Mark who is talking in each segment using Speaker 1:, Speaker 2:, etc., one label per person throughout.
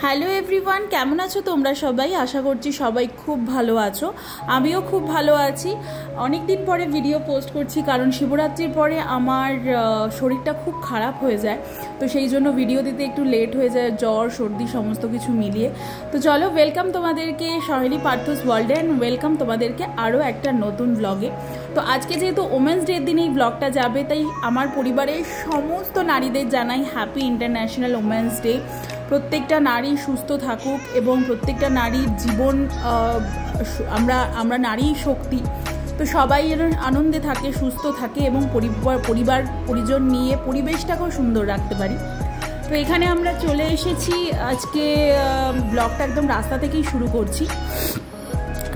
Speaker 1: Hello everyone, কেমন আছো তোমরা সবাই? আশা করছি সবাই খুব ভালো আছো। আমিও খুব ভালো আছি। অনেক দিন পরে ভিডিও পোস্ট করছি কারণ শিবরাত্রির পরে আমার শরীরটা খুব খারাপ হয়ে যায়, তো সেই জন্য ভিডিও দিতে একটু লেট হয়ে যায়, জ্বর সর্দি সমস্ত কিছু মিলিয়ে। তো চলো, ওয়েলকাম তোমাদেরকে সহেলি পার্থস ওয়ার্ল্ডে অ্যান্ড ওয়েলকাম তোমাদেরকে আরও একটা নতুন ব্লগে। তো আজকে যেহেতু ওমেন্স ডের দিন এই ব্লগটা যাবে, তাই আমার পরিবারের সমস্ত নারীদের জানাই হ্যাপি ইন্টারন্যাশনাল ওমেন্স ডে। প্রত্যেকটা নারী সুস্থ থাকুক এবং প্রত্যেকটা নারীর জীবন, আমরা নারী শক্তি, তো সবাই যেন আনন্দে থাকে, সুস্থ থাকে এবং পরিবার পরিজন নিয়ে পরিবেশটাকেও সুন্দর রাখতে পারি। তো এখানে আমরা চলে এসেছি। আজকে ব্লগটা একদম রাস্তা থেকেই শুরু করছি।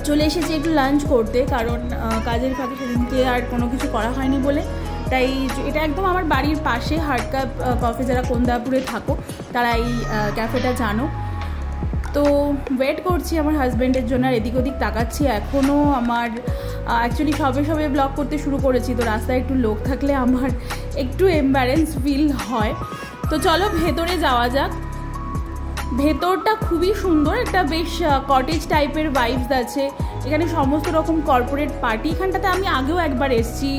Speaker 1: চলে এসেছি একটু লাঞ্চ করতে, কারণ কাজের ফাঁকে সেদিনকে আর কোনো কিছু করা হয়নি বলে। তাই এটা একদম আমার বাড়ির পাশে, হার্ড কাপ কফি, যারা কোন্দাপুরে থাকো তারা এই ক্যাফেটা জানো। তো ওয়েট করছি আমার হাজব্যান্ডের জন্য, আর এদিক ওদিক তাকাচ্ছি। এখনও আমার অ্যাকচুয়ালি সবে ব্লগ করতে শুরু করেছি, তো রাস্তায় একটু লোক থাকলে আমার একটু এম্বারেন্স ফিল হয়। তো চলো ভেতরে যাওয়া যাক। ভেতরটা খুবই সুন্দর, একটা বেশ কটেজ টাইপের ভাইবস আছে। এখানে সমস্ত রকম কর্পোরেট পার্টি। এখানটাতে আমি আগেও একবার এসেছি,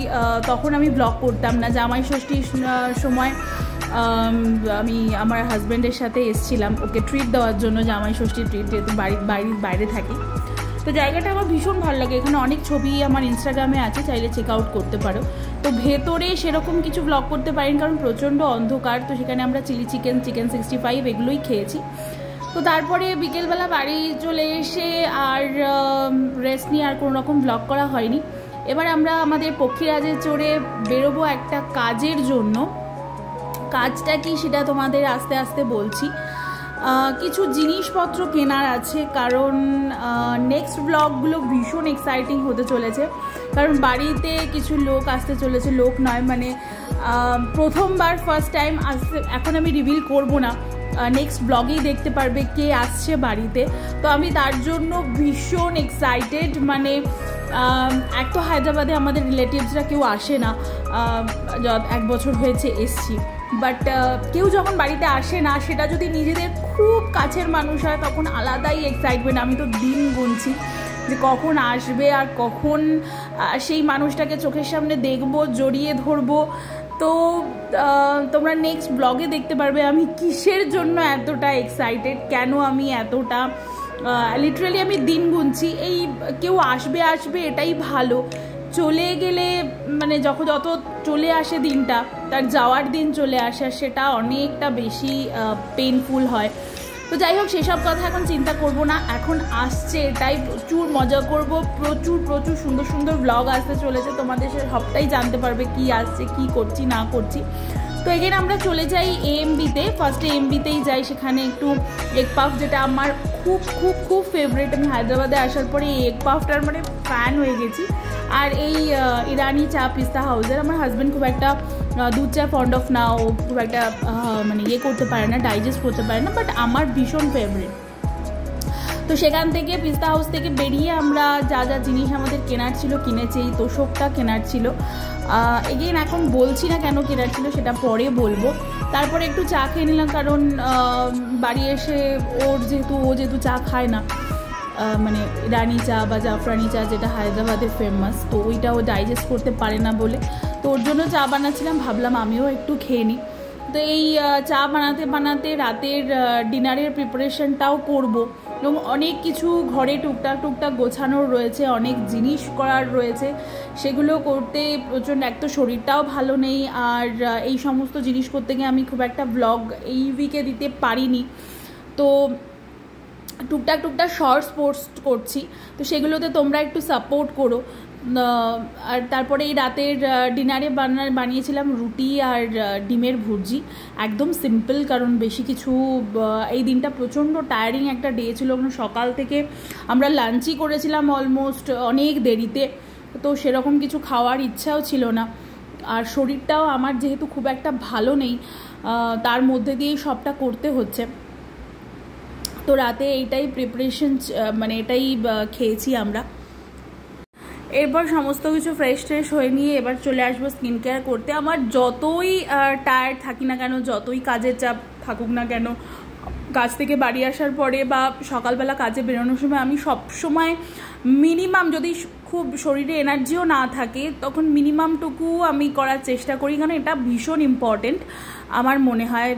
Speaker 1: তখন আমি ব্লগ করতাম না। জামাই ষষ্ঠীর সময় আমি আমার হাজব্যান্ডের সাথে এসেছিলাম ওকে ট্রিট দেওয়ার জন্য, জামাই ষষ্ঠীর ট্রিট, যেহেতু বাড়ির বাইরে থাকি। তো জায়গাটা আমার ভীষণ ভালো লাগে। এখানে অনেক ছবি আমার ইনস্টাগ্রামে আছে, চাইলে চেক আউট করতে পারো। তো ভেতরে সেরকম কিছু ব্লগ করতে পারিনি কারণ প্রচণ্ড অন্ধকার। তো সেখানে আমরা চিলি চিকেন 65 এগুলোই খেয়েছি। তো তারপরে বিকেলবেলা বাড়ি চলে এসে আর রেস্ট নিয়ে আর কোনো রকম ব্লগ করা হয়নি। এবার আমরা আমাদের পক্ষীরাজে চড়ে বেরোবো একটা কাজের জন্য। কাজটা কি সেটা তোমাদের আস্তে আস্তে বলছি। কিছু জিনিসপত্র কেনার আছে, কারণ নেক্সট ব্লগগুলো ভীষণ এক্সাইটিং হতে চলেছে। কারণ বাড়িতে কিছু লোক আসতে চলেছে, লোক নয় মানে প্রথমবার ফার্স্ট টাইম আসতে। এখন আমি রিভিল করব না, নেক্সট ব্লগেই দেখতে পারবে কে আসছে বাড়িতে। তো আমি তার জন্য ভীষণ এক্সাইটেড। মানে এক তো হায়দ্রাবাদে আমাদের রিলেটিভসরা কেউ আসে না, 1 বছর হয়েছে এসছি। বাট কেউ যখন বাড়িতে আসে না, সেটা যদি নিজেদের খুব কাছের মানুষ হয় তখন আলাদাই এক্সাইটমেন্ট। আমি তো দিন গুনছি যে কখন আসবে আর কখন সেই মানুষটাকে চোখের সামনে দেখবো, জড়িয়ে ধরবো। তো তোমরা নেক্সট ব্লগে দেখতে পারবে আমি কিসের জন্য এতটা এক্সাইটেড, কেন আমি এতটা লিটারালি আমি দিন গুনছি। এই কেউ আসবে এটাই ভালো, চলে গেলে মানে যত চলে আসে দিনটা, তার যাওয়ার দিন চলে আসে, সেটা অনেকটা বেশি পেইনফুল হয়। তো যাই হোক, সেসব কথা এখন চিন্তা করব না। এখন আসছে এটাই প্রচুর মজা করব, প্রচুর সুন্দর সুন্দর ব্লগ আসতে চলেছে। তোমাদের সবটাই জানতে পারবে কি আসছে, কি করছি না করছি। তো এখানে আমরা চলে যাই এএমবিতে। ফার্স্টে এএমবিতেই যাই, সেখানে একটু এগ পাফ, যেটা আমার খুব খুব খুব ফেভারিট। আমি হায়দ্রাবাদে আসার পরে এই এগ পাফটার মানে ফ্যান হয়ে গেছি। আর এই ইরানি চা পিস্তা হাউসের, আমার হাজব্যান্ড খুব একটা দুধ চা ফন্ড অফ না, ও খুব একটা মানে করতে পারে না, ডাইজেস্ট করতে পারে না, বাট আমার ভীষণ ফেভারিট। তো সেখান থেকে পিস্তা হাউস থেকে বেরিয়ে আমরা যা জিনিস আমাদের কেনার ছিল কিনেছি। এই তোষকটা কেনার ছিল, এগেইন এখন বলছি না কেন কেনার ছিল, সেটা পরে বলবো। তারপরে একটু চা খেয়ে নিলাম, কারণ বাড়ি এসে ও যেহেতু চা খায় না, মানে রানি চা বা জাফরানি চা যেটা হায়দ্রাবাদের ফেমাস, তো ওইটাও ডাইজেস্ট করতে পারে না বলে, তো ওর জন্য চা বানাচ্ছিলাম। ভাবলাম আমিও একটু খেয়ে নিই। তো এই চা বানাতে রাতের ডিনারের প্রিপারেশনটাও করব, এবং অনেক কিছু ঘরে টুকটাক গোছানোর রয়েছে, অনেক জিনিস করার রয়েছে, সেগুলো করতে প্রচণ্ড, এক তো শরীরটাও ভালো নেই, আর এই সমস্ত জিনিস করতে গিয়ে আমি খুব একটা ব্লগ এই উইকে দিতে পারিনি। তো টুকটাক শর্টস পোস্ট করছি, তো সেগুলোতে তোমরা একটু সাপোর্ট করো। আর তারপরে এই রাতের ডিনারে বানিয়েছিলাম রুটি আর ডিমের ভুর্জি, একদম সিম্পল, কারণ বেশি কিছু, এই দিনটা প্রচণ্ড টায়ারিং একটা ডে ছিল। সকাল থেকে আমরা লাঞ্চই করেছিলাম অলমোস্ট অনেক দেরিতে, তো সেরকম কিছু খাওয়ার ইচ্ছাও ছিল না। আর শরীরটাও আমার যেহেতু খুব একটা ভালো নেই, তার মধ্যে দিয়েই সবটা করতে হচ্ছে। তো রাতে এইটাই প্রিপারেশন, মানে এটাই খেয়েছি আমরা। এরপর সমস্ত কিছু ফ্রেশ হয়ে নিয়ে এবার চলে আসবো স্কিন কেয়ার করতে। আমার যতই টায়ার্ড থাকি না কেন, যতই কাজের চাপ থাকুক না কেন, কাজ থেকে বাড়ি আসার পরে বা সকালবেলা কাজে বেরোনোর সময় আমি সব সময় মিনিমাম, যদি খুব শরীরে এনার্জিও না থাকে তখন মিনিমামটুকু আমি করার চেষ্টা করি, কারণ এটা ভীষণ ইম্পর্টেন্ট আমার মনে হয়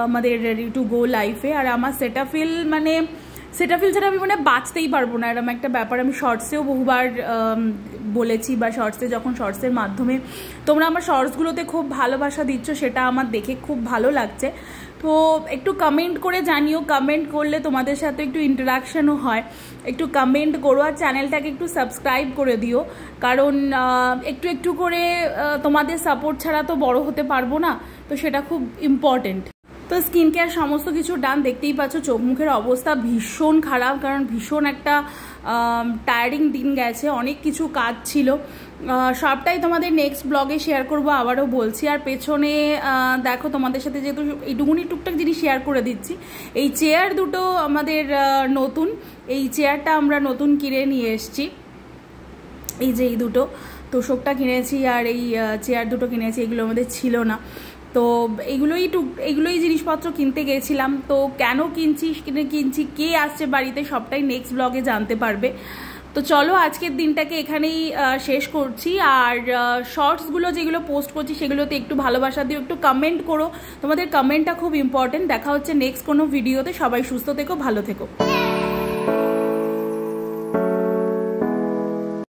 Speaker 1: আমাদের রেডি টু গো লাইফে। আর আমার সেটাফিল ছাড়া আমি বাঁচতেই পারবো না, এরকম একটা ব্যাপার আমি শর্টসেও বহুবার বলেছি, বা যখন শর্টসের মাধ্যমে তোমরা আমার শর্টসগুলোতে খুব ভালোবাসা দিচ্ছ, সেটা আমার দেখে খুব ভালো লাগছে। তো একটু কমেন্ট করে জানিও, কমেন্ট করলে তোমাদের সাথে একটু ইন্টারাকশানও হয়, একটু কমেন্ট করো আর চ্যানেলটাকে একটু সাবস্ক্রাইব করে দিও, কারণ একটু একটু করে তোমাদের সাপোর্ট ছাড়া তো বড় হতে পারবো না, তো সেটা খুব ইম্পর্টেন্ট। তো স্কিন কেয়ার সমস্ত কিছু ডান, দেখতেই পাচ্ছ চোখ মুখের অবস্থা ভীষণ খারাপ, কারণ ভীষণ একটা টায়ারিং দিন গেছে, অনেক কিছু কাজ ছিল, সবটাই তোমাদের নেক্সট ব্লগে শেয়ার করবো, আবারও বলছি। আর পেছনে দেখো তোমাদের সাথে যেহেতু এইটুকুনি টুকটাক জিনিস শেয়ার করে দিচ্ছি, এই চেয়ার দুটো আমাদের নতুন, এই চেয়ারটা আমরা নতুন কিনে নিয়ে এসছি, এই যে এই দুটো তোষকটা কিনেছি আর এই চেয়ার দুটো কিনেছি, এগুলো আমাদের ছিল না, তো এইগুলোই জিনিসপত্র কিনতে গেছিলাম। তো কেন কিনছি, কে আসছে বাড়িতে, সবটাই নেক্সট ব্লগে জানতে পারবে। তো চলো আজকের দিনটাকে এখানেই শেষ করছি, আর শর্টসগুলো যেগুলো পোস্ট করছি সেগুলোতে একটু ভালোবাসা দিও, একটু কমেন্ট করো, তোমাদের কমেন্টটা খুব ইম্পর্টেন্ট। দেখা হচ্ছে নেক্সট কোনো ভিডিওতে, সবাই সুস্থ থেকো, ভালো থেকো।